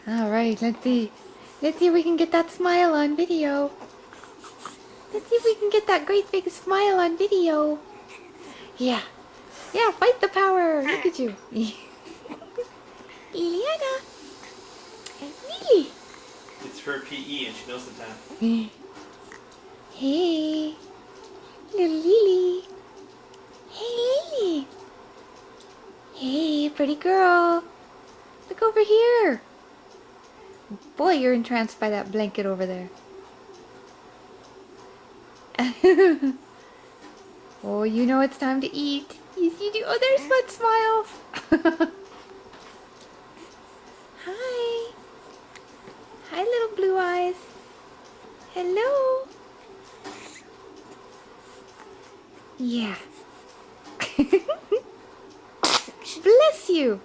Alright, let's see. Let's see if we can get that smile on video. Let's see if we can get that great big smile on video. Yeah. Yeah, fight the power. Look at you. Iliana. Lili. It's her PE and she knows the time. Hey. Little Lili. Hey, Lili. Hey, pretty girl. Look over here. Boy, you're entranced by that blanket over there. Oh, you know it's time to eat. Yes, you do. Oh, there's Bud smiles. Hi. Hi, little blue eyes. Hello. Yeah. Bless you.